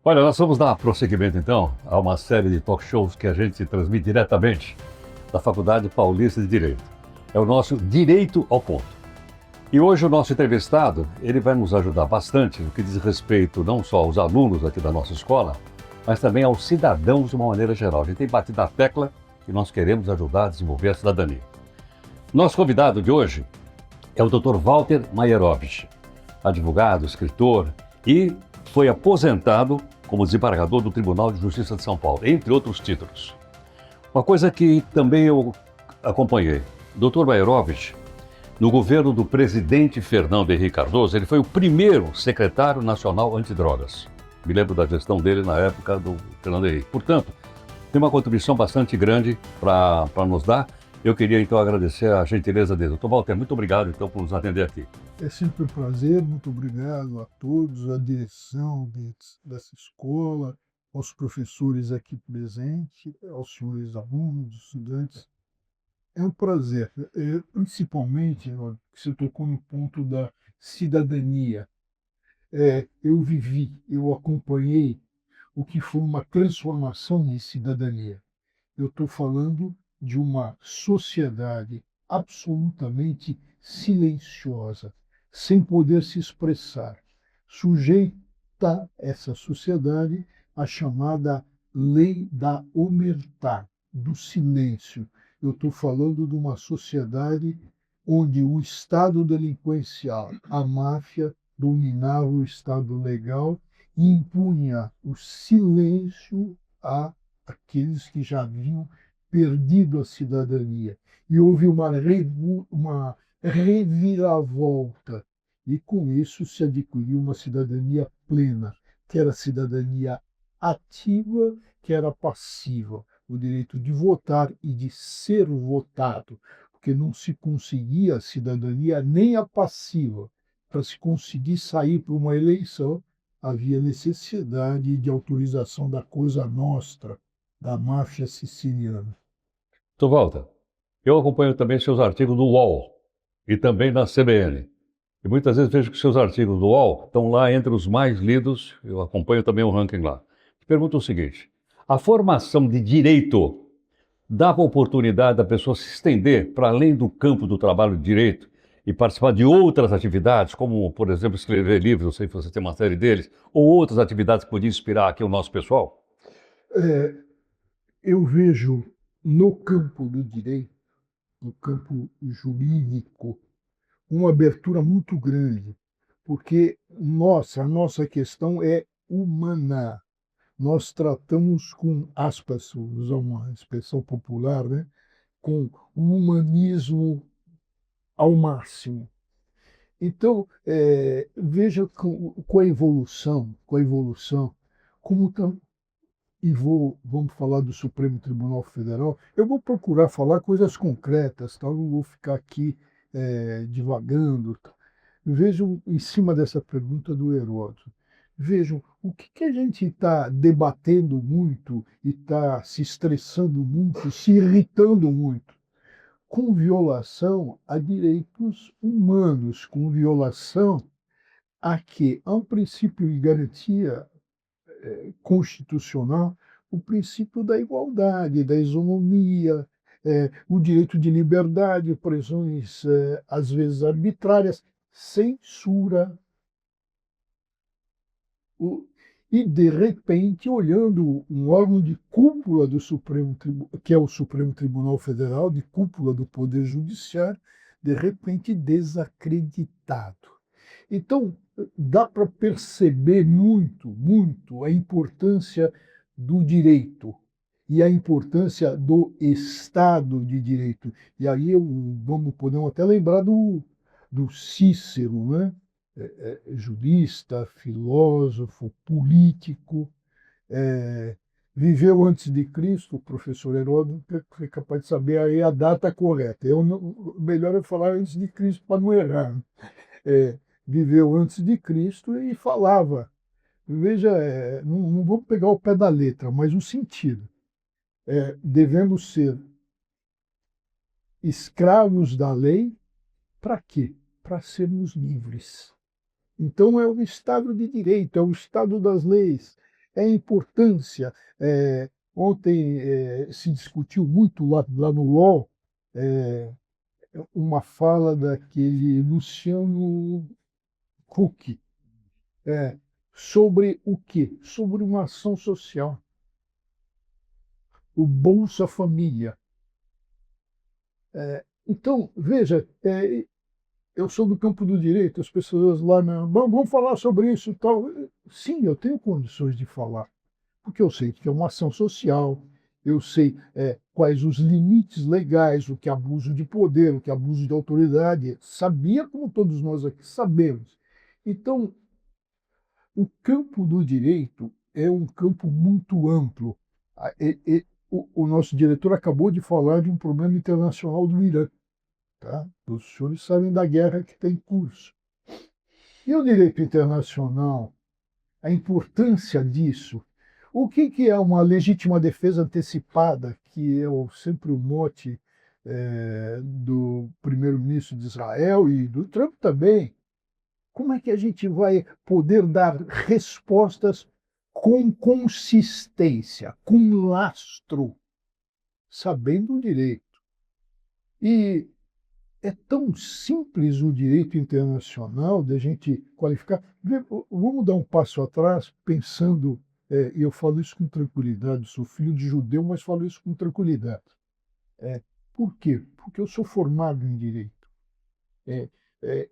Olha, nós vamos dar prosseguimento então a uma série de talk shows que a gente transmite diretamente da Faculdade Paulista de Direito. É o nosso Direito ao Ponto. E hoje o nosso entrevistado, ele vai nos ajudar bastante no que diz respeito não só aos alunos aqui da nossa escola, mas também aos cidadãos de uma maneira geral. A gente tem batido na tecla que nós queremos ajudar a desenvolver a cidadania. Nosso convidado de hoje é o Dr. Walter Maierovitch, advogado, escritor e foi aposentado como desembargador do Tribunal de Justiça de São Paulo, entre outros títulos. Uma coisa que também eu acompanhei, Dr. Maierovitch, no governo do presidente Fernando Henrique Cardoso, ele foi o primeiro secretário nacional antidrogas. Me lembro da gestão dele na época do Fernando Henrique. Portanto, tem uma contribuição bastante grande para nos dar. Eu queria, então, agradecer a gentileza dele. Dr. Walter, muito obrigado, então, por nos atender aqui. É sempre um prazer, muito obrigado a todos, à direção dessa escola, aos professores aqui presentes, aos senhores alunos, estudantes. É um prazer, principalmente, ó, que você tocou no ponto da cidadania. Eu vivi, eu acompanhei o que foi uma transformação de cidadania. Eu estou falando de uma sociedade absolutamente silenciosa, sem poder se expressar, sujeita essa sociedade à chamada lei da omertá, do silêncio. Eu estou falando de uma sociedade onde o Estado delinquencial, a máfia, dominava o Estado legal e impunha o silêncio a aqueles que já haviam perdido a cidadania. E houve uma reviravolta. E com isso se adquiriu uma cidadania plena, que era a cidadania ativa, que era passiva, o direito de votar e de ser votado, porque não se conseguia a cidadania nem a passiva. Para se conseguir sair para uma eleição, havia necessidade de autorização da Cosa Nostra, da máfia siciliana. Dr. Walter, eu acompanho também seus artigos do UOL e também na CBN. E muitas vezes vejo que seus artigos do UOL estão lá entre os mais lidos, eu acompanho também o ranking lá. Te pergunto o seguinte, a formação de direito dava oportunidade da pessoa se estender para além do campo do trabalho de direito e participar de outras atividades, como, por exemplo, escrever livros, eu sei que você tem uma série deles, ou outras atividades que podiam inspirar aqui o nosso pessoal? É, eu vejo no campo do direito, no campo jurídico, uma abertura muito grande, porque a nossa questão é humana. Nós tratamos com, aspas, usar uma expressão popular, né, com o humanismo ao máximo. Então, veja com a evolução, como e vamos falar do Supremo Tribunal Federal. Eu vou procurar falar coisas concretas, tá? Eu não vou ficar aqui divagando. Tá? Vejam em cima dessa pergunta do Heródoto. Vejam o que a gente está debatendo muito e está se estressando muito, se irritando muito, com violação a direitos humanos, com violação a que há um princípio de garantia constitucional, o princípio da igualdade, da isonomia, o direito de liberdade, prisões às vezes arbitrárias, censura. E, de repente, olhando um órgão de cúpula do que é o Supremo Tribunal Federal, de cúpula do Poder Judiciário, de repente desacreditado. Então, dá para perceber muito a importância do direito e a importância do Estado de Direito. E aí podemos até lembrar do Cícero, né? Jurista, filósofo, político, viveu antes de Cristo, o professor Heródoto é capaz de saber aí a data correta. Melhor é falar antes de Cristo para não errar. Né? Viveu antes de Cristo e falava. Veja, não vou pegar o pé da letra, mas o sentido. Devemos ser escravos da lei, para quê? Para sermos livres. Então é o Estado de Direito, é o Estado das leis, é a importância. Ontem se discutiu muito lá no UOL, uma fala daquele Luciano Huck, é, sobre o quê? Sobre uma ação social, o Bolsa Família. Então, veja, eu sou do campo do direito, as pessoas lá, vamos falar sobre isso e tal. Sim, eu tenho condições de falar, porque eu sei que é uma ação social, eu sei quais os limites legais, o que é abuso de poder, o que é abuso de autoridade, sabia como todos nós aqui sabemos. Então, o campo do direito é um campo muito amplo. O nosso diretor acabou de falar de um problema internacional do Irã, tá? Os senhores sabem da guerra que tem curso. E o direito internacional, a importância disso, o que é uma legítima defesa antecipada, que é sempre o mote do primeiro-ministro de Israel e do Trump também. Como é que a gente vai poder dar respostas com consistência, com lastro, sabendo o direito? E é tão simples o direito internacional de a gente qualificar. Vamos dar um passo atrás, pensando, e eu falo isso com tranquilidade, sou filho de judeu, mas falo isso com tranquilidade. Por quê? Porque eu sou formado em direito. É, é,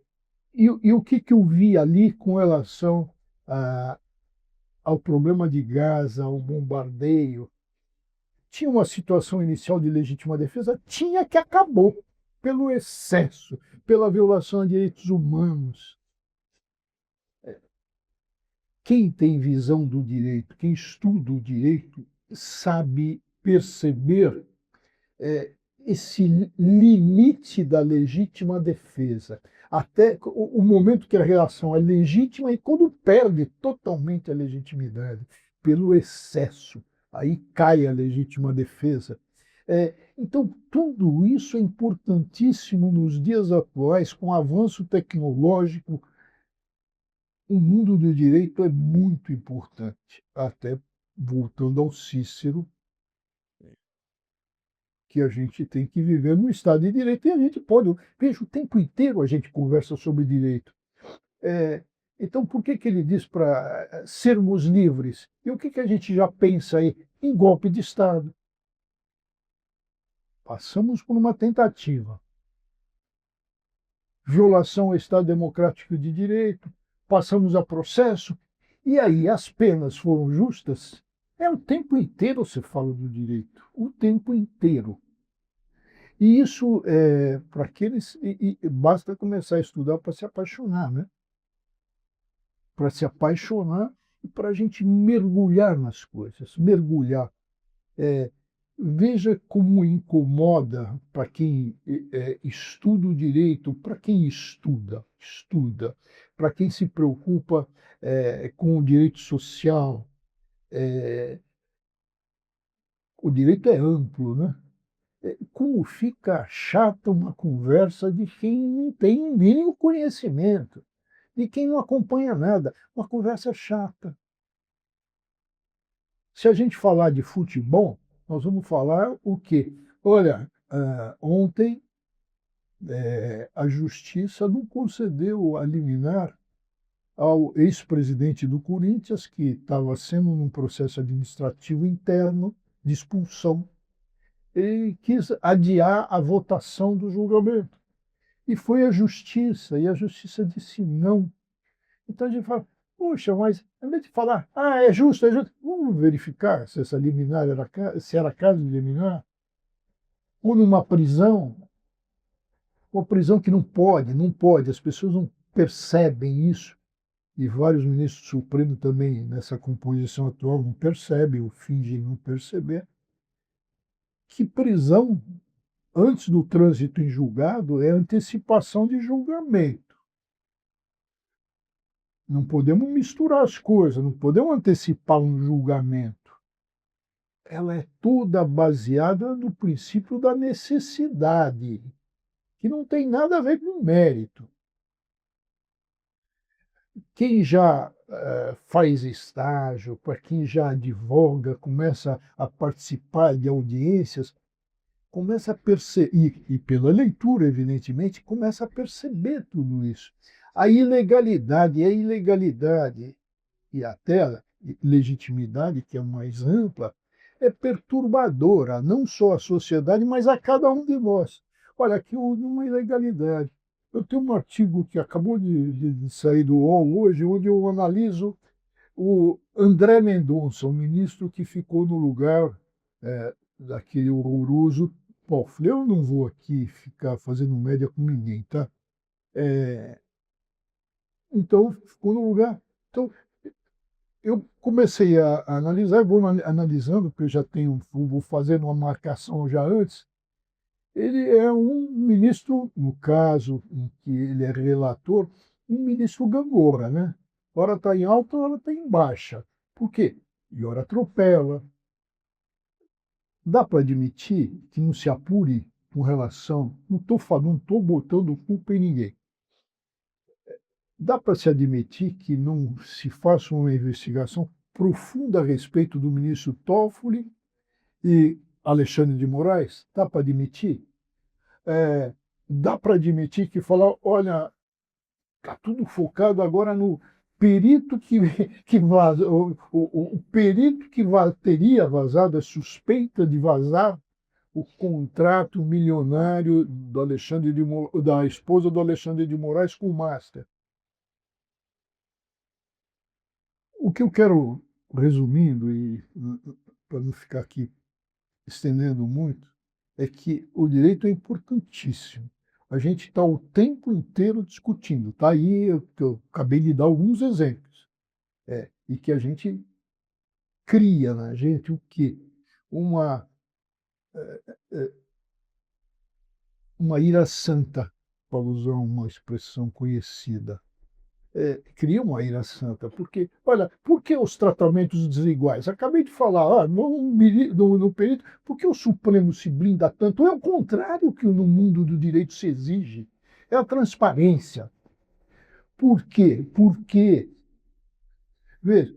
e o que eu vi ali com relação a, ao problema de Gaza, ao bombardeio? Tinha uma situação inicial de legítima defesa, tinha que acabou pelo excesso, pela violação de direitos humanos. Quem tem visão do direito, quem estuda o direito, sabe perceber esse limite da legítima defesa, até o momento que a reação é legítima e quando perde totalmente a legitimidade pelo excesso, aí cai a legítima defesa. Então, tudo isso é importantíssimo nos dias atuais, com o avanço tecnológico. O mundo do direito é muito importante, até voltando ao Cícero, que a gente tem que viver no Estado de Direito, e a gente pode, veja, o tempo inteiro a gente conversa sobre direito. Então, por que ele diz para sermos livres? E o que a gente já pensa aí? Em golpe de Estado. Passamos por uma tentativa. Violação ao Estado Democrático de Direito, passamos a processo, e aí as penas foram justas? O tempo inteiro se fala do direito, o tempo inteiro. E isso, para aqueles. Basta começar a estudar para se apaixonar, né? Para se apaixonar e para a gente mergulhar nas coisas, mergulhar. Veja como incomoda para quem estuda o direito, para quem estuda, para quem se preocupa com o direito social. O direito é amplo, né? Como fica chata uma conversa de quem não tem o mínimo conhecimento, de quem não acompanha nada. Uma conversa chata. Se a gente falar de futebol, nós vamos falar o quê? Olha, ontem a justiça não concedeu a liminar ao ex-presidente do Corinthians, que estava sendo num processo administrativo interno de expulsão, e quis adiar a votação do julgamento. E foi a justiça, e a justiça disse não. Então a gente fala, puxa, mas em vez de falar, é justo, vamos verificar se essa liminar era, se era caso de liminar, ou numa prisão, uma prisão que não pode, as pessoas não percebem isso, e vários ministros do Supremo também, nessa composição atual, não percebem, ou fingem não perceber, que prisão antes do trânsito em julgado é antecipação de julgamento. Não podemos misturar as coisas, não podemos antecipar um julgamento. Ela é toda baseada no princípio da necessidade, que não tem nada a ver com mérito. quem já faz estágio, para quem já advoga, começa a participar de audiências, começa a perceber, e pela leitura, evidentemente, começa a perceber tudo isso. A ilegalidade e até a legitimidade, que é mais ampla, é perturbadora, não só à sociedade, mas a cada um de nós. Olha, aqui houve uma ilegalidade. Eu tenho um artigo que acabou de sair do UOL hoje, onde eu analiso o André Mendonça, o ministro que ficou no lugar daquele horroroso Toffoli. Eu não vou aqui ficar fazendo média com ninguém, tá? É, então, ficou no lugar. Então, eu comecei a analisar, vou analisando, porque eu já tenho, vou fazendo uma marcação já antes. Ele é um ministro, no caso em que ele é relator, um ministro gangorra, né? Ora está em alta, ora está em baixa. Por quê? E ora atropela. Dá para admitir que não se apure com relação, não estou botando culpa em ninguém. Dá para se admitir que não se faça uma investigação profunda a respeito do ministro Toffoli e Alexandre de Moraes? Dá para admitir? É, dá para admitir que falar, olha, está tudo focado agora no perito que vaza, o perito que teria vazado, é suspeita de vazar o contrato milionário do da esposa do Alexandre de Moraes com o Master. O que eu quero, resumindo, e para não ficar aqui estendendo muito, é que o direito é importantíssimo. A gente está o tempo inteiro discutindo. Está aí, eu acabei de dar alguns exemplos. E que a gente cria na gente o quê? Uma, uma ira santa, para usar uma expressão conhecida. Cria uma ira santa, porque, olha, por que os tratamentos desiguais? Acabei de falar, no perito, por que o Supremo se blinda tanto? É o contrário que no mundo do direito se exige, é a transparência. Por quê? Porque, veja,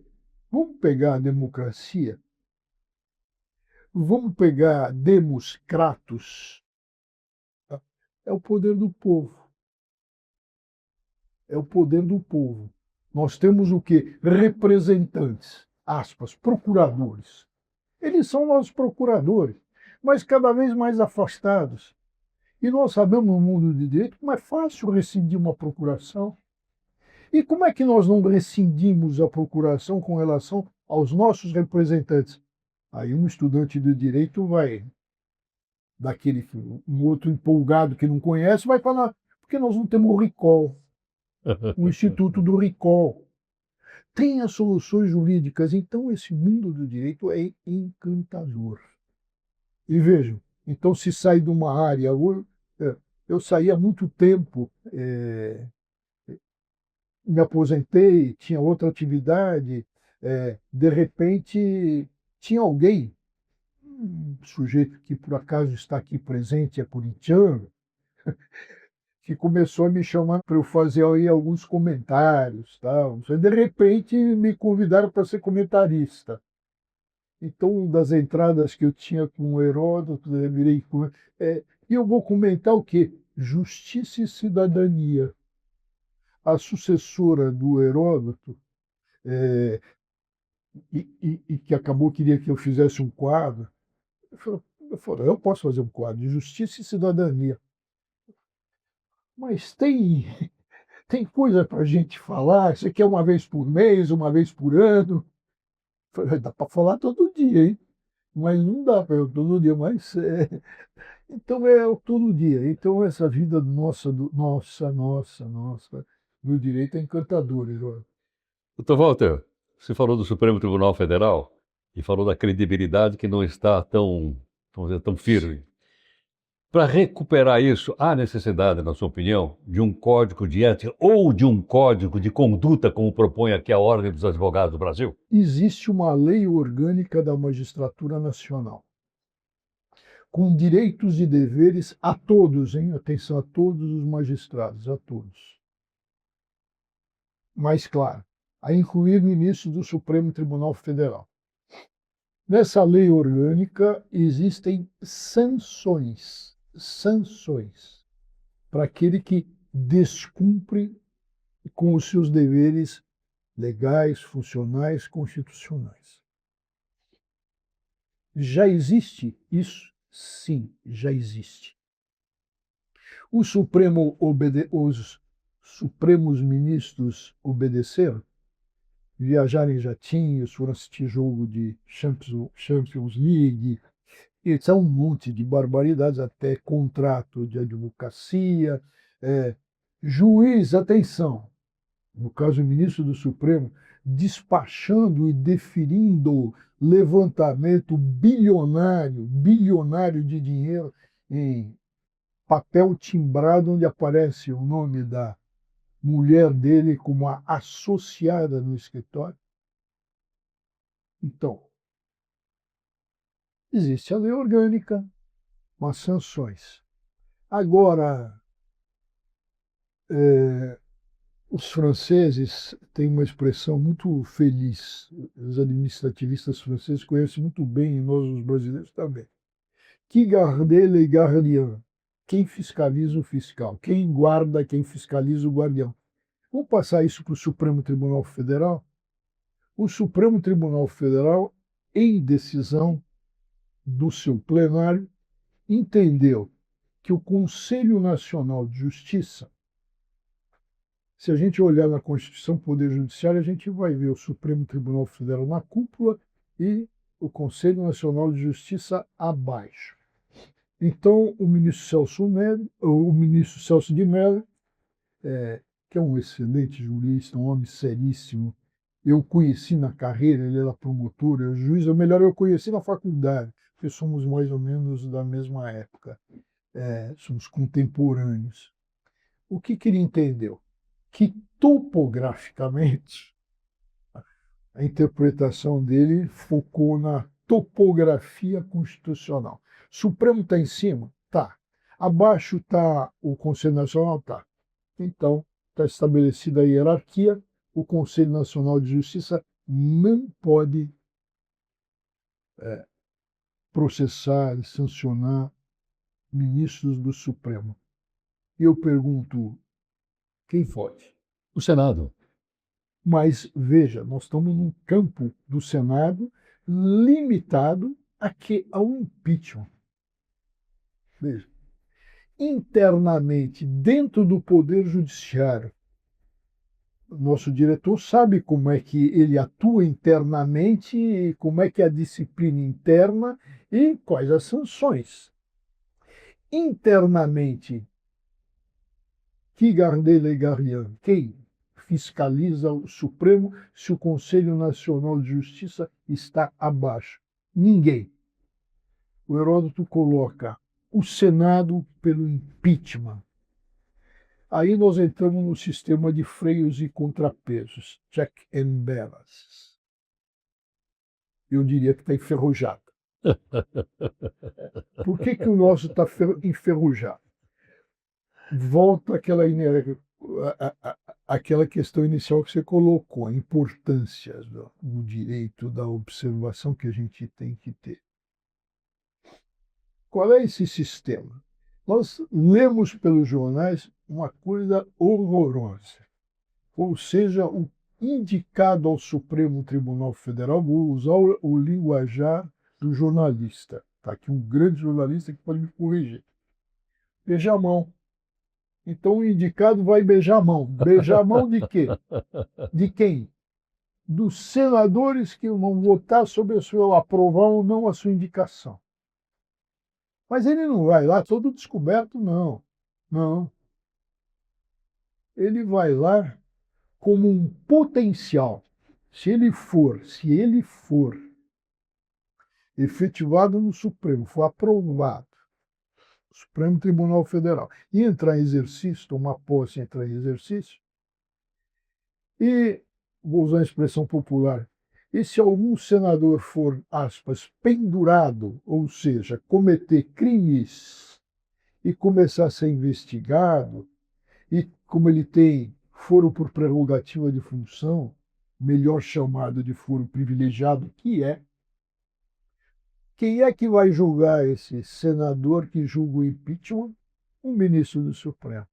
vamos pegar a democracia, vamos pegar Demos Kratos, tá? É o poder do povo, é o poder do povo. Nós temos o quê? Representantes, aspas, procuradores. Eles são nossos procuradores, mas cada vez mais afastados. E nós sabemos no mundo de direito como é fácil rescindir uma procuração. E como é que nós não rescindimos a procuração com relação aos nossos representantes? Aí um estudante de direito vai, daquele um outro empolgado que não conhece, vai falar, porque nós não temos o recall, o Instituto do Recall. Tem as soluções jurídicas, então esse mundo do direito é encantador. E vejam, então se sai de uma área, eu saí há muito tempo, me aposentei, tinha outra atividade, de repente tinha alguém, um sujeito que por acaso está aqui presente, é corintiano, que começou a me chamar para eu fazer aí alguns comentários, tal. De repente me convidaram para ser comentarista. Então, uma das entradas que eu tinha com o Heródoto, eu virei. E eu vou comentar o quê? Justiça e Cidadania. A sucessora do Heródoto, é, e que acabou, queria que eu fizesse um quadro. Eu posso fazer um quadro de Justiça e Cidadania. Mas tem coisa para a gente falar. Você quer uma vez por mês, uma vez por ano? Dá para falar todo dia, hein? Mas não dá para eu todo dia, mas então é o todo dia. Então essa vida nossa, nossa, no direito é encantadora, Eduardo. Doutor Walter, você falou do Supremo Tribunal Federal e falou da credibilidade que não está tão, vamos dizer, tão firme. Para recuperar isso, há necessidade, na sua opinião, de um código de ética ou de um código de conduta, como propõe aqui a Ordem dos Advogados do Brasil? Existe uma lei orgânica da magistratura nacional, com direitos e deveres a todos, hein? Atenção a todos os magistrados, a todos. mais clara, a incluir ministros do Supremo Tribunal Federal. Nessa lei orgânica existem sanções para aquele que descumpre com os seus deveres legais, funcionais, constitucionais. Já existe isso? Sim, já existe. Os Supremos Ministros obedeceram? Viajaram em jatinhos, foram assistir jogo de Champions League, e são um monte de barbaridades, até contrato de advocacia, juiz, atenção, no caso o ministro do Supremo, despachando e deferindo levantamento bilionário de dinheiro em papel timbrado onde aparece o nome da mulher dele como a associada no escritório. Então, existe a lei orgânica, mas sanções. Agora, os franceses têm uma expressão muito feliz, os administrativistas franceses conhecem muito bem, e nós os brasileiros também. Qui garde le gardien? Quem fiscaliza o fiscal? Quem guarda, quem fiscaliza o guardião? Vamos passar isso para o Supremo Tribunal Federal? O Supremo Tribunal Federal, em decisão do seu plenário, entendeu que o Conselho Nacional de Justiça, se a gente olhar na Constituição do Poder Judiciário, a gente vai ver o Supremo Tribunal Federal na cúpula e o Conselho Nacional de Justiça abaixo. Então, o ministro Celso de Mello, que é um excelente jurista, um homem seríssimo, eu conheci na carreira, ele era promotor, eu juiz, ou melhor, eu conheci na faculdade, porque somos mais ou menos da mesma época, somos contemporâneos. O que ele entendeu? Que topograficamente, a interpretação dele focou na topografia constitucional. O Supremo está em cima? Tá. Abaixo está o Conselho Nacional? Tá. Então, está estabelecida a hierarquia, o Conselho Nacional de Justiça não pode processar e sancionar ministros do Supremo. E eu pergunto, quem pode? O Senado. Mas, veja, nós estamos num campo do Senado limitado ao impeachment. Veja, internamente, dentro do Poder Judiciário, nosso diretor sabe como é que ele atua internamente, como é que é a disciplina interna e quais as sanções. Internamente, qui garde le gardien? Quem fiscaliza o Supremo se o Conselho Nacional de Justiça está abaixo? Ninguém. O Heródoto coloca o Senado pelo impeachment. Aí nós entramos no sistema de freios e contrapesos, check and balance. Eu diria que está enferrujado. Por que o nosso está enferrujado? Volta àquela questão inicial que você colocou, a importância do direito da observação que a gente tem que ter. Qual é esse sistema? Nós lemos pelos jornais uma coisa horrorosa. Ou seja, o indicado ao Supremo Tribunal Federal, vou usar o linguajar do jornalista. Está aqui um grande jornalista que pode me corrigir. Beijar a mão. Então o indicado vai beijar a mão. Beijar a mão de quê? De quem? Dos senadores que vão votar sobre aprovar ou não a sua indicação. Mas ele não vai lá todo descoberto, não. Não. Ele vai lá como um potencial. Se ele for efetivado no Supremo, for aprovado, Supremo Tribunal Federal, e entrar em exercício, tomar posse e entrar em exercício, e, vou usar a expressão popular, e se algum senador for, aspas, pendurado, ou seja, cometer crimes e começar a ser investigado, e como ele tem foro por prerrogativa de função, melhor chamado de foro privilegiado, que é quem é que vai julgar esse senador que julga o impeachment? O ministro do Supremo.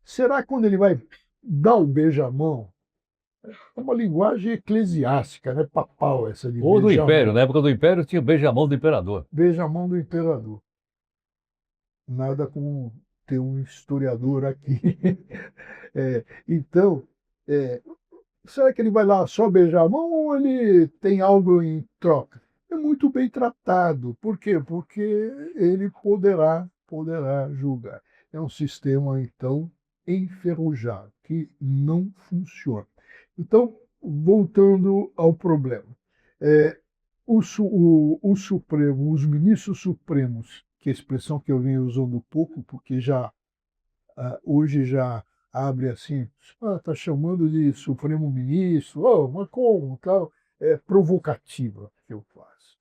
Será que quando ele vai dar o beijamão? É uma linguagem eclesiástica, né? Papal essa de Ou do Império, beijamão. na época do Império tinha o beijamão do imperador. Beijamão do imperador. Nada como ter um historiador aqui. Então, é, será que ele vai lá só beijar a mão ou ele tem algo em troca? É muito bem tratado. Por quê? Porque ele poderá julgar. É um sistema, então, enferrujado, que não funciona. Então, voltando ao problema. É, o Supremo, os ministros supremos, que é a expressão que eu venho usando pouco, porque já hoje já abre assim, está chamando de Supremo Ministro, oh, mas como, tal, é provocativa que eu faço.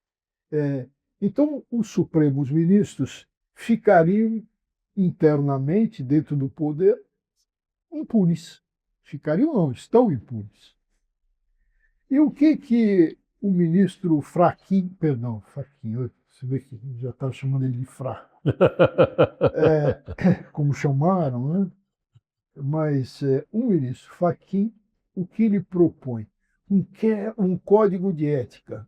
Então, os Supremos Ministros ficariam internamente, dentro do poder, impunes. Ficariam não, estão impunes. E o que o ministro Fraquinho, perdão, Fraquinho, você vê que já estava chamando ele de fraco, como chamaram, né? Mas o ministro Fachin, o que ele propõe? Um código de ética.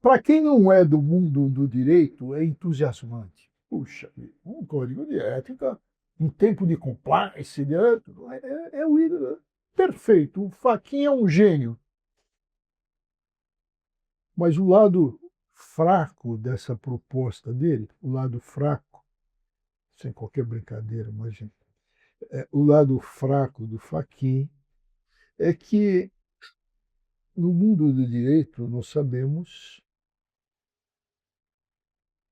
Para quem não é do mundo do direito, é entusiasmante. Puxa, um código de ética em tempo de compliance, é o perfeito. O Fachin é um gênio. Mas o lado fraco dessa proposta dele, o lado fraco, sem qualquer brincadeira, imagina, o lado fraco do Fachin é que no mundo do direito nós sabemos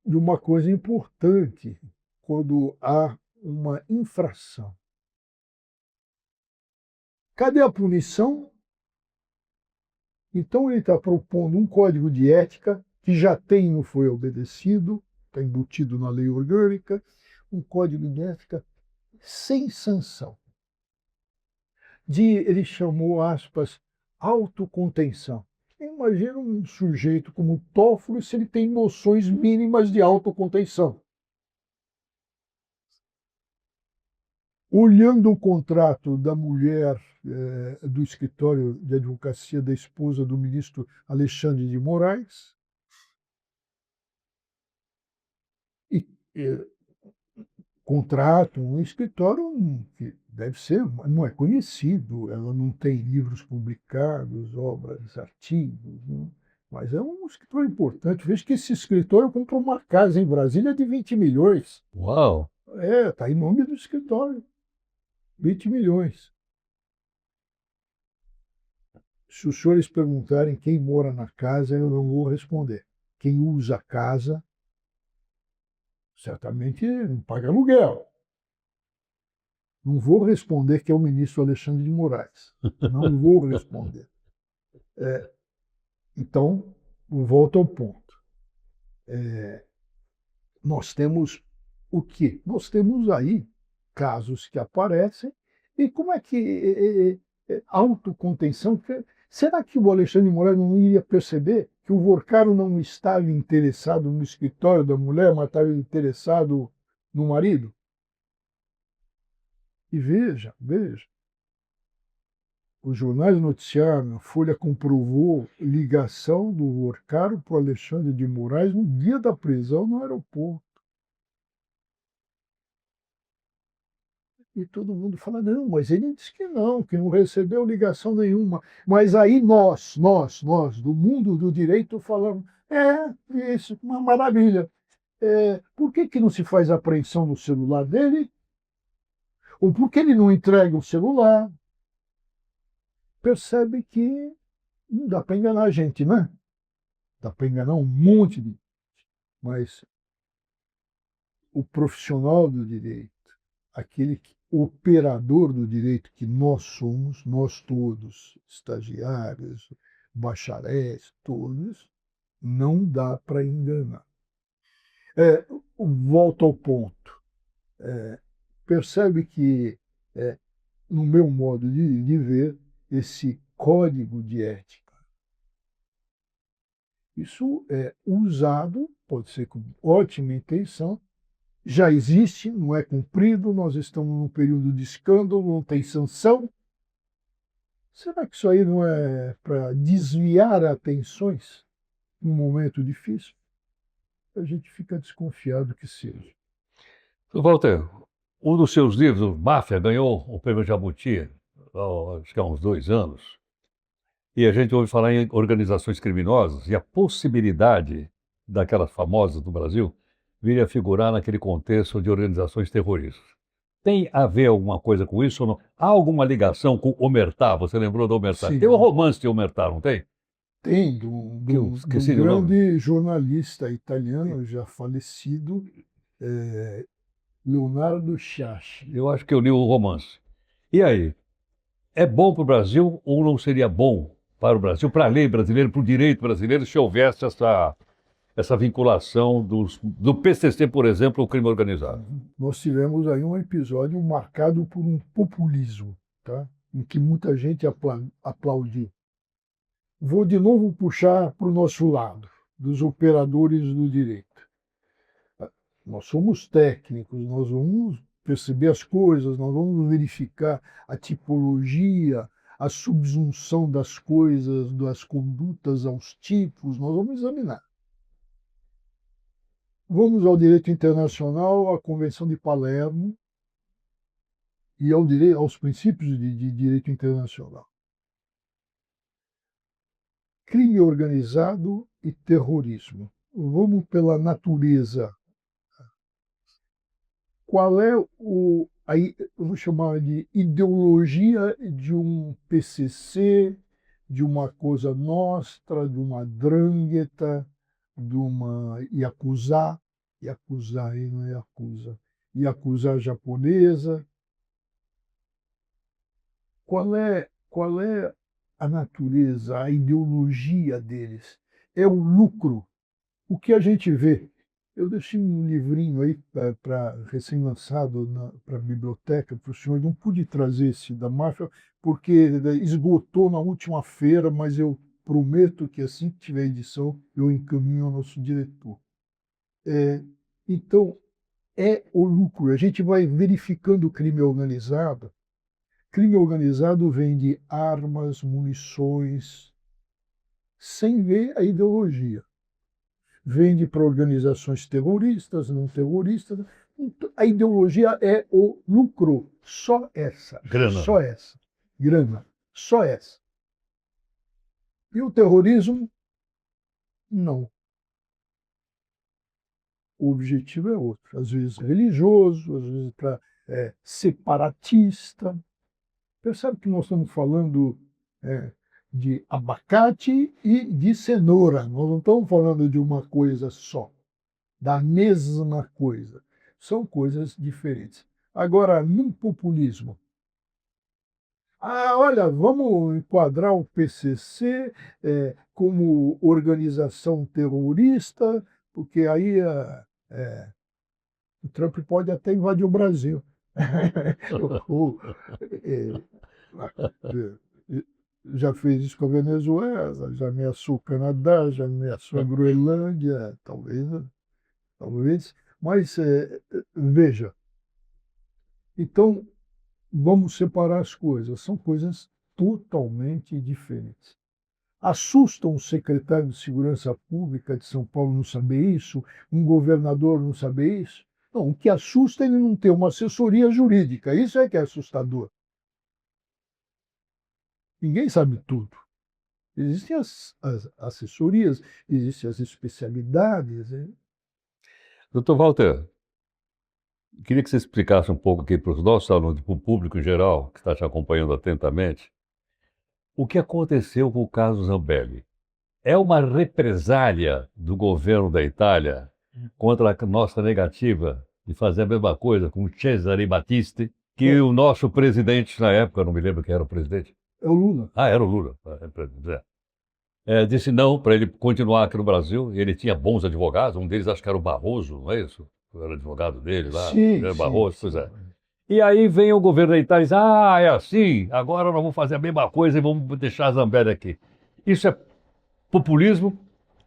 de uma coisa importante quando há uma infração. Cadê a punição? Então ele está propondo um código de ética que já tem, não foi obedecido, está embutido na lei orgânica, um código de ética sem sanção. Ele chamou, aspas, autocontenção. Imagina um sujeito como o Toffoli se ele tem noções mínimas de autocontenção. Olhando o contrato da mulher do escritório de advocacia da esposa do ministro Alexandre de Moraes, e contrato, um escritório que deve ser, não é conhecido, ela não tem livros publicados, obras, artigos, né? Mas é um escritório importante. Veja que esse escritório comprou uma casa em Brasília de 20 milhões. Uau! Está em nome do escritório. 20 milhões. Se os senhores perguntarem quem mora na casa, eu não vou responder. Quem usa a casa, certamente não paga aluguel. Não vou responder que é o ministro Alexandre de Moraes. Não vou responder. Então, volto ao ponto. Nós temos o quê? Nós temos aí casos que aparecem e como é que autocontenção? Será que o Alexandre de Moraes não iria perceber que o Vorcaro não estava interessado no escritório da mulher, mas estava interessado no marido? E veja, os jornais noticiaram, a Folha comprovou ligação do Vorcaro para o Alexandre de Moraes no dia da prisão no aeroporto. E todo mundo fala, não, mas ele disse que não recebeu ligação nenhuma. Mas aí nós, do mundo do direito, falamos, isso, uma maravilha. Por que não se faz apreensão no celular dele? Ou por que ele não entrega o celular? Percebe que não dá para enganar a gente, né? Dá para enganar um monte de. Mas o profissional do direito, operador do direito que nós somos, nós todos, estagiários, bacharéis, todos, não dá para enganar. Volto ao ponto. Percebe que no meu modo de ver, esse código de ética. Isso é usado, pode ser com ótima intenção, já existe, não é cumprido, nós estamos num período de escândalo, não tem sanção. Será que isso aí não é para desviar atenções num momento difícil? A gente fica desconfiado que seja. Walter, um dos seus livros, Máfia, ganhou o prêmio Jabuti, acho que há uns 2 anos. E a gente ouve falar em organizações criminosas e a possibilidade daquelas famosas do Brasil virem a figurar naquele contexto de organizações terroristas. Tem a ver alguma coisa com isso ou não? Há alguma ligação com Omertá? Você lembrou do Omertá? Tem um Sim, romance de Omertá, não tem? tem Que eu de um esqueci do nome. grande jornalista italiano já falecido, Leonardo Sciascia. Eu acho que eu li o romance. E aí? É bom para o Brasil ou não seria bom para o Brasil, para a lei brasileira, para o direito brasileiro, se houvesse essa vinculação do PCC, por exemplo, ao crime organizado? Nós tivemos aí um episódio marcado por um populismo, tá? Em que muita gente aplaudiu. Vou de novo puxar para o nosso lado, dos operadores do direito. Nós somos técnicos, nós vamos perceber as coisas, nós vamos verificar a tipologia, a subsunção das coisas, das condutas aos tipos, nós vamos examinar. Vamos ao direito internacional, à Convenção de Palermo e aos princípios de direito internacional. Crime organizado e terrorismo. Vamos pela natureza. Qual é eu vou chamar de ideologia de um PCC, de uma Cosa Nostra, de uma Drangheta, de uma Yakuza aí não é Yakuza japonesa. Qual é a natureza, a ideologia deles? É o lucro. O que a gente vê. Eu deixei um livrinho aí para recém-lançado para a biblioteca para o senhor. Eu não pude trazer esse da máfia porque esgotou na última feira, mas eu prometo que assim que tiver edição eu encaminho ao nosso diretor. Então, é o lucro. A gente vai verificando o crime organizado. Crime organizado vende armas, munições, sem ver a ideologia. Vende para organizações terroristas, não terroristas. A ideologia é o lucro, só essa. Grana. Só essa. Grana, só essa. E o terrorismo? Não. O objetivo é outro. Às vezes religioso, às vezes separatista. Percebe que nós estamos falando de abacate e de cenoura. Nós não estamos falando de uma coisa só, da mesma coisa. São coisas diferentes. Agora, no populismo, olha, vamos enquadrar o PCC como organização terrorista, porque aí o Trump pode até invadir o Brasil. Já fez isso com a Venezuela, já ameaçou o Canadá, já ameaçou a Groenlândia, talvez. Mas veja, então vamos separar as coisas, são coisas totalmente diferentes. Assusta um secretário de Segurança Pública de São Paulo não saber isso, um governador não saber isso? Não, o que assusta é ele não ter uma assessoria jurídica, isso é que é assustador. Ninguém sabe tudo. Existem as assessorias, existem as especialidades. Doutor Walter, queria que você explicasse um pouco aqui para os nossos alunos, para o público em geral, que está te acompanhando atentamente, o que aconteceu com o caso Zambelli. É uma represália do governo da Itália contra a nossa negativa de fazer a mesma coisa com o Cesare Battisti, que o nosso presidente na época, não me lembro quem era o presidente. É o Lula. Era o Lula. Disse não para ele continuar aqui no Brasil. Ele tinha bons advogados, um deles acho que era o Barroso, não é isso? Era advogado dele lá, Sim, era sim, Barroso, sim. pois é. E aí vem o governo da Itália e diz, ah, é assim, agora nós vamos fazer a mesma coisa e vamos deixar a Zambéria aqui. Isso é populismo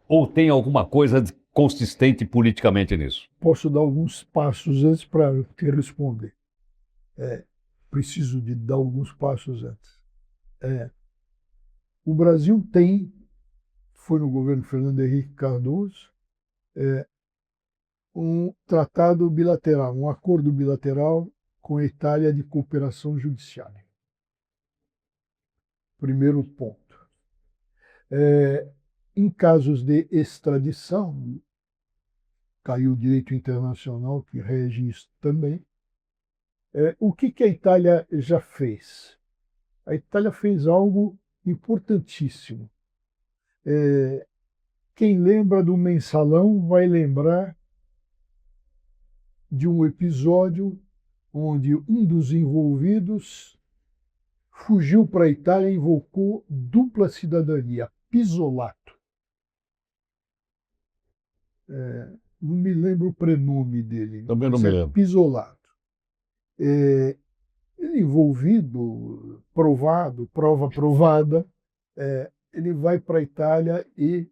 ou tem alguma coisa consistente politicamente nisso? Posso dar alguns passos antes para te responder. Preciso de dar alguns passos antes. O Brasil tem, foi no governo Fernando Henrique Cardoso, um tratado bilateral, um acordo bilateral com a Itália de cooperação judiciária. Primeiro ponto. Em casos de extradição, caiu o direito internacional que rege isso também. O que a Itália já fez? A Itália fez algo importantíssimo. Quem lembra do Mensalão vai lembrar de um episódio onde um dos envolvidos fugiu para a Itália e invocou dupla cidadania, Pisolato. Não me lembro o prenome dele, Também não mas me é lembro. Pisolato. Ele envolvido, provado, prova provada, ele vai para a Itália e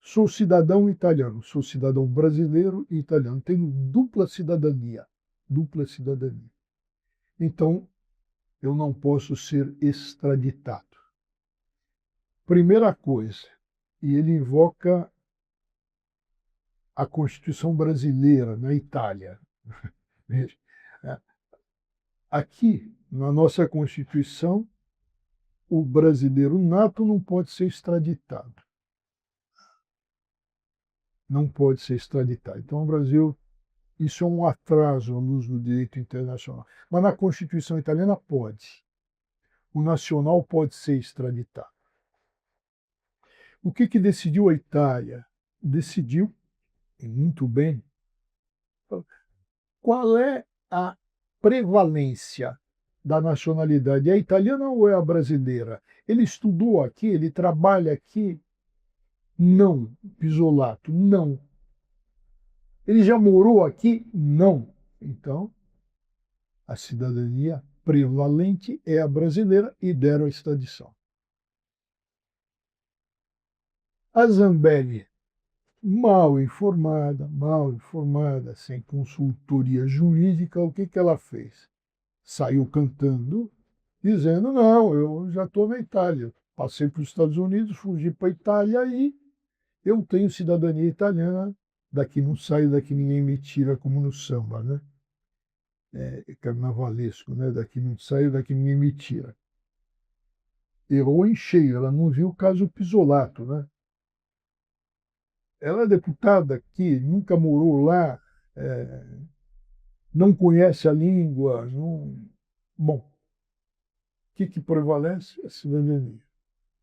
sou cidadão italiano, sou cidadão brasileiro e italiano, tenho dupla cidadania, dupla cidadania. Então, eu não posso ser extraditado. Primeira coisa, e ele invoca a Constituição brasileira na Itália. Veja, aqui, na nossa Constituição, o brasileiro nato não pode ser extraditado. Não pode ser extraditado. Então, o Brasil, isso é um atraso à luz do direito internacional. Mas na Constituição italiana pode. O nacional pode ser extraditado. O que decidiu a Itália? Decidiu, e muito bem, qual é a prevalência da nacionalidade? É a italiana ou é a brasileira? Ele estudou aqui, ele trabalha aqui? Não. Pisolato, não. Ele já morou aqui? Não. Então, a cidadania prevalente é a brasileira e deram a extradição. A Zambelli, mal informada, sem consultoria jurídica, o que ela fez? Saiu cantando, dizendo: não, eu já estou na Itália, passei para os Estados Unidos, fugi para a Itália e eu tenho cidadania italiana, daqui não saio, daqui ninguém me tira, como no samba, né? Carnavalesco, né? Daqui não saio, daqui ninguém me tira. Errou em cheio, ela não viu o caso Pisolato, né? Ela é deputada aqui, nunca morou lá, não conhece a língua, não... Bom, o que prevalece? A cidadania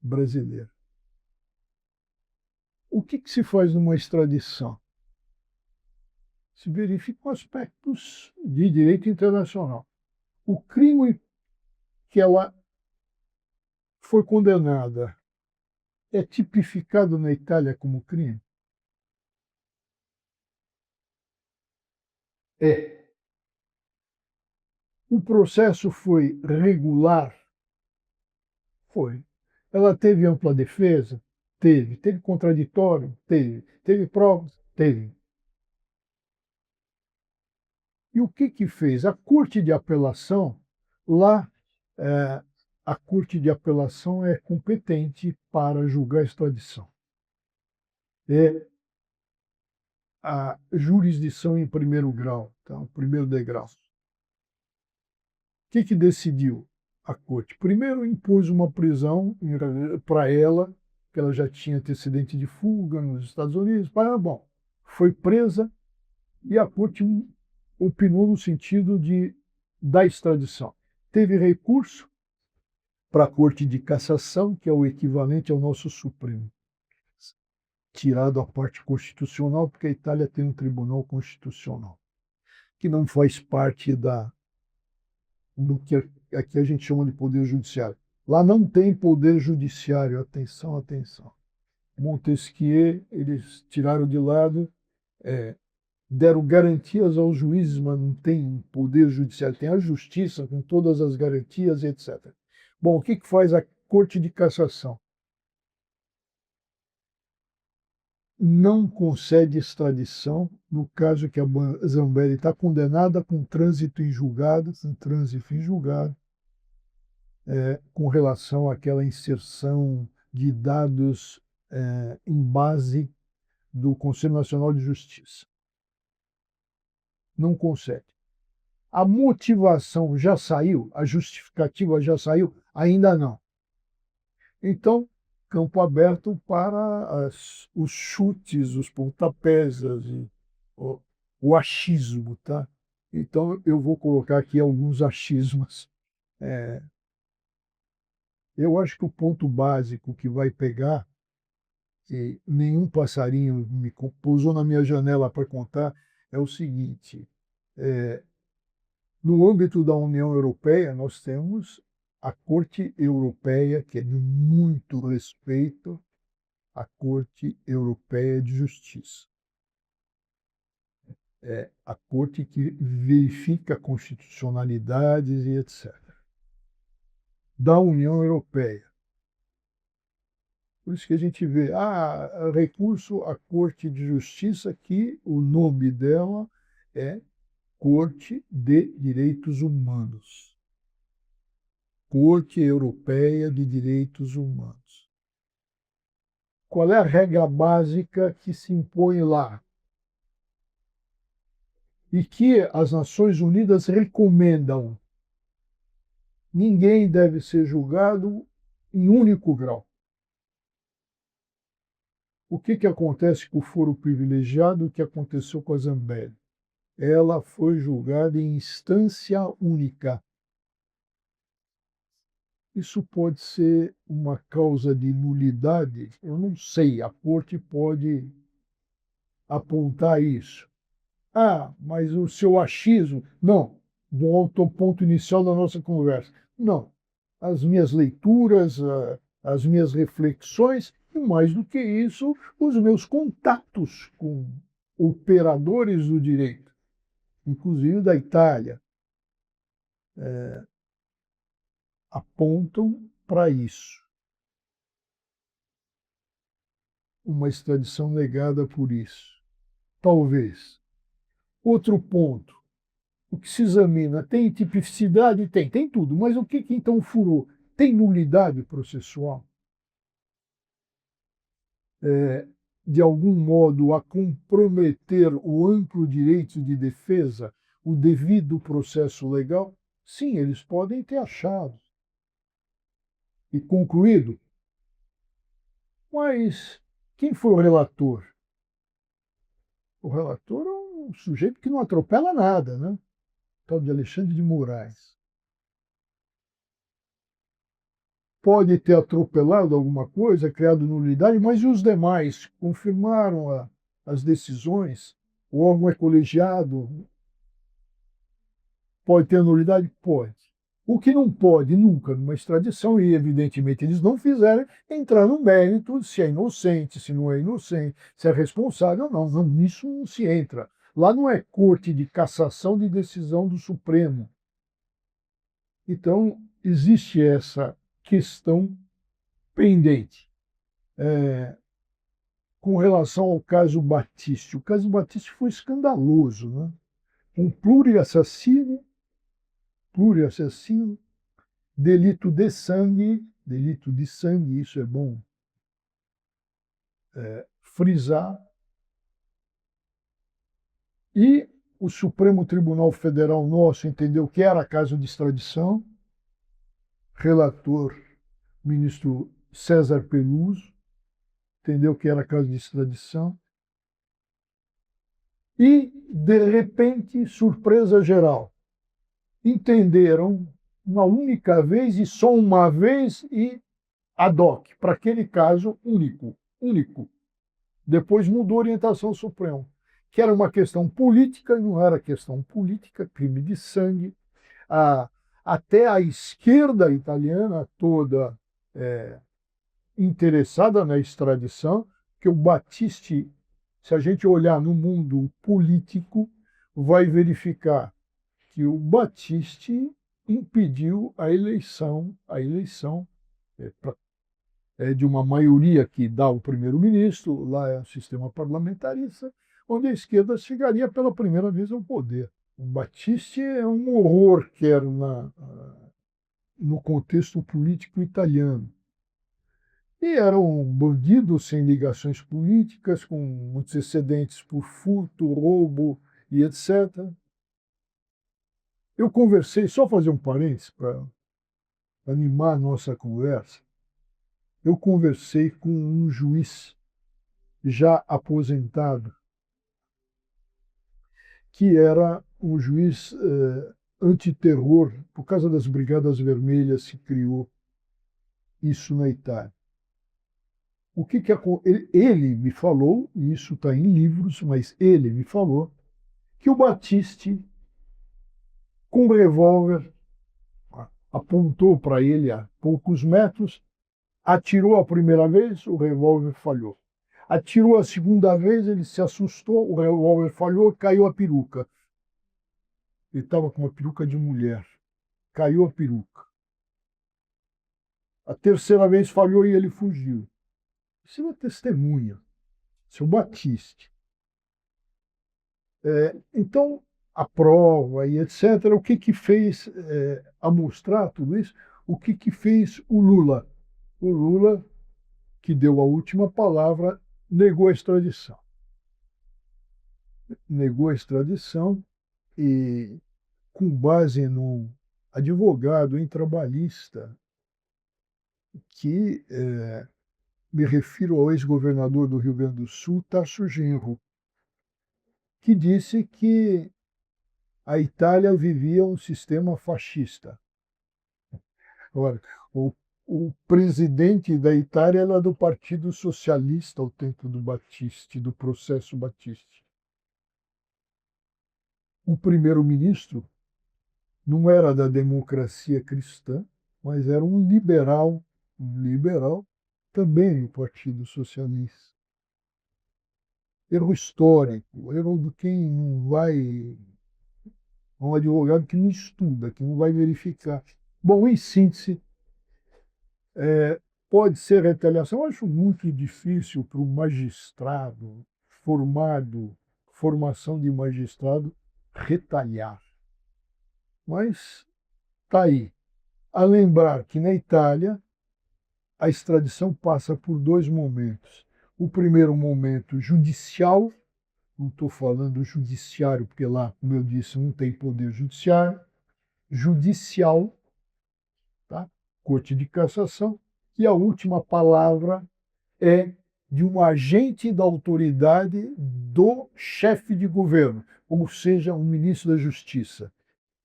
brasileira. O que se faz numa extradição? Se verificam aspectos de direito internacional. O crime que ela foi condenada é tipificado na Itália como crime? É. O processo foi regular? Foi. Ela teve ampla defesa? Teve. Teve contraditório? Teve. Teve provas? Teve. E o que fez? A Corte de Apelação, lá, a Corte de Apelação é competente para julgar a extradição. É a jurisdição em primeiro grau, tá? O primeiro degrau. O que decidiu a Corte? Primeiro, impôs uma prisão para ela, que ela já tinha antecedente de fuga nos Estados Unidos. Bom, foi presa e a Corte opinou no sentido da extradição. Teve recurso para a Corte de Cassação, que é o equivalente ao nosso Supremo, tirado a parte constitucional, porque a Itália tem um tribunal constitucional, que não faz parte do que aqui a gente chama de poder judiciário. Lá não tem poder judiciário, atenção, atenção. Montesquieu, eles tiraram de lado, deram garantias aos juízes, mas não tem um poder judiciário, tem a justiça com todas as garantias, etc. Bom, o que faz a Corte de Cassação? Não concede extradição no caso que a Zambelli está condenada com trânsito em julgado, com relação àquela inserção de dados em base do Conselho Nacional de Justiça. Não concede. A motivação já saiu? A justificativa já saiu? Ainda não. Então, campo aberto para os chutes, os pontapés, o achismo, tá? Então, eu vou colocar aqui alguns achismos. Eu acho que o ponto básico que vai pegar, e nenhum passarinho me pousou na minha janela para contar, é o seguinte: no âmbito da União Europeia, nós temos a Corte Europeia, que é de muito respeito, a Corte Europeia de Justiça. É a corte que verifica constitucionalidades e etc. Da União Europeia. Por isso que a gente vê, recurso à Corte de Justiça, que o nome dela é Corte de Direitos Humanos. Corte Europeia de Direitos Humanos. Qual é a regra básica que se impõe lá? E que as Nações Unidas recomendam? Ninguém deve ser julgado em único grau. O que acontece com o foro privilegiado? O que aconteceu com a Zambelli? Ela foi julgada em instância única. Isso pode ser uma causa de nulidade? Eu não sei, a corte pode apontar isso. Mas o seu achismo. Não, volto ao ponto inicial da nossa conversa. Não. As minhas leituras, as minhas reflexões, e mais do que isso, os meus contatos com operadores do direito, inclusive da Itália, apontam para isso. Uma extradição negada por isso. Talvez. Outro ponto. O que se examina tem tipicidade? Tem tudo. Mas o que então furou? Tem nulidade processual? De algum modo, a comprometer o amplo direito de defesa, o devido processo legal? Sim, eles podem ter achado e concluído. Mas quem foi o relator? O relator é um sujeito que não atropela nada, né? Tal de Alexandre de Moraes. Pode ter atropelado alguma coisa, criado nulidade, mas e os demais? Confirmaram as decisões? O órgão é colegiado? Pode ter nulidade? Pode. O que não pode nunca numa extradição, e evidentemente eles não fizeram, é entrar no mérito se é inocente, se não é inocente, se é responsável ou não. Não, nisso não se entra. Lá não é corte de cassação de decisão do Supremo. Então, existe essa questão pendente. Com relação ao caso Batiste. O caso Batiste foi escandaloso, né? Um pluriassassino, delito de sangue, isso é bom frisar. E o Supremo Tribunal Federal nosso entendeu que era caso de extradição, relator, ministro César Peluso, entendeu que era caso de extradição. E, de repente, surpresa geral, entenderam uma única vez e só uma vez e ad hoc, para aquele caso único. Depois mudou a orientação do Supremo, que era uma questão política, e não era questão política, crime de sangue. Até a esquerda italiana toda interessada na extradição, que o Battisti Se a gente olhar no mundo político, vai verificar que o Battisti impediu a eleição de uma maioria que dá o primeiro-ministro, lá é o sistema parlamentarista, onde a esquerda chegaria pela primeira vez ao poder. O Battisti é um horror, quer no contexto político italiano. E era um bandido sem ligações políticas, com muitos excedentes por furto, roubo e etc. Eu conversei, só fazer um parênteses para animar a nossa conversa, eu conversei com um juiz já aposentado, que era um juiz antiterror, por causa das Brigadas Vermelhas que criou isso na Itália. Ele me falou, e isso está em livros, mas ele me falou, que o Battisti, com um revólver, apontou para ele a poucos metros, atirou a primeira vez, o revólver falhou. Atirou a segunda vez, ele se assustou, o revólver falhou e caiu a peruca. Ele estava com uma peruca de mulher. Caiu a peruca. A terceira vez falhou e ele fugiu. Isso é uma testemunha, seu Battisti. Então, a prova e etc., o que fez, a mostrar tudo isso, o que fez o Lula? O Lula, que deu a última palavra, negou a extradição. Negou a extradição e, com base no advogado em trabalhista, que me refiro ao ex-governador do Rio Grande do Sul, Tarso Genro, que disse que a Itália vivia um sistema fascista. Agora, o presidente da Itália era do Partido Socialista ao tempo do Battisti, do processo Battisti. O primeiro-ministro não era da democracia cristã, mas era um liberal também no Partido Socialista. Erro histórico, erro de quem não vai, um advogado que não estuda, que não vai verificar. Bom, em síntese, pode ser retaliação. Eu acho muito difícil para o magistrado formação de magistrado, retalhar. Mas está aí. A lembrar que na Itália a extradição passa por dois momentos. O primeiro momento judicial, não estou falando judiciário, porque lá, como eu disse, não tem poder judiciário, judicial, tá? Corte de Cassação, e a última palavra é de um agente da autoridade do chefe de governo, ou seja, um ministro da Justiça,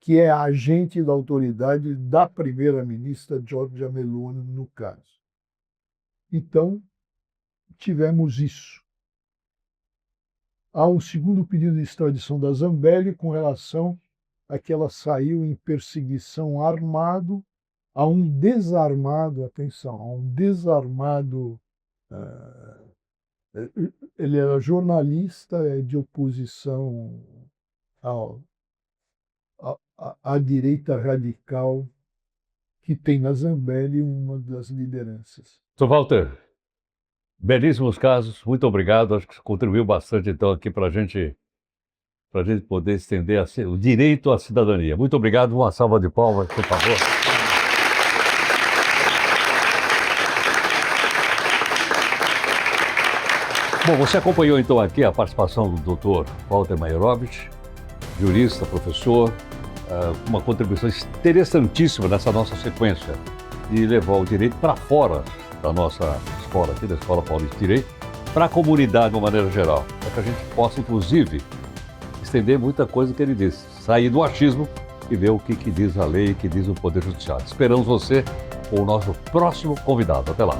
que é agente da autoridade da primeira-ministra Giorgia Meloni, no caso. Então, tivemos isso. Há um segundo pedido de extradição da Zambelli com relação a que ela saiu em perseguição armado a um desarmado, atenção, a um desarmado, ele era jornalista de oposição à direita radical, que tem na Zambelli uma das lideranças. Sr. Walter, belíssimos casos, muito obrigado, acho que contribuiu bastante então aqui para a gente poder estender o direito à cidadania. Muito obrigado, uma salva de palmas, por favor. Bom, você acompanhou então aqui a participação do Dr. Walter Maierovitch, jurista, professor, uma contribuição interessantíssima nessa nossa sequência de levar o direito para fora da nossa escola aqui, da Escola Paulista de Direito, para a comunidade de uma maneira geral, para que a gente possa, inclusive, estender muita coisa que ele disse, sair do achismo e ver o que diz a lei, o que diz o Poder Judiciário. Esperamos você com o nosso próximo convidado. Até lá.